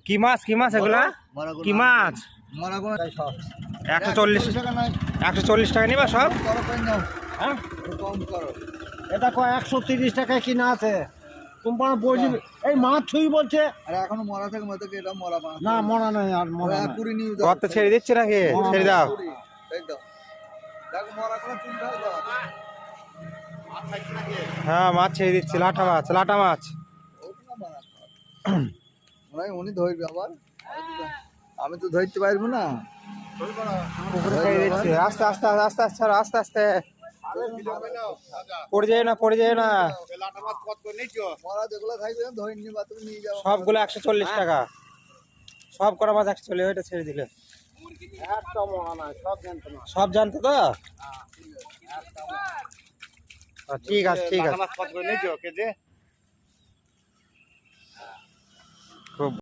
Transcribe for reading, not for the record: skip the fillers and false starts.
কি মাছ এগুলা? কি মাছ? 140 টাকা নিবা সব? হ্যাঁ এটা কয় 130 টাকায় কিনা আছে। তোমার বলছি এই মাছ ছুঁই বলছে। আরে এখনো মরা থাকে মতো কি এটা মরা মাছ? না মরা নাই আর মরা নাই। পুরি নিয়ে যাও। গর্তে ছেড়ে দিচ্ছে নাকি? ছেড়ে দাও। তাই দাও। দেখো মরা কোন চিন্তাও দাও। হ্যাঁ মাছ ছেড়ে দিচ্ছে, লাটা মাছ। উনি ধরবে আবার, আমি তো ধরতে পারবো না। পুকুরে ছেড়ে দিচ্ছে, আস্তে আস্তে পড়ে যায় না। মরা যেগুলো থাকবে ধরে নিবা, তুমি নিয়ে যাও। সবগুলো 140 টাকা, সব করা মাছ 140। ওইটা ছেড়ে দিলে সব জানতো তো। ঠিক আছে।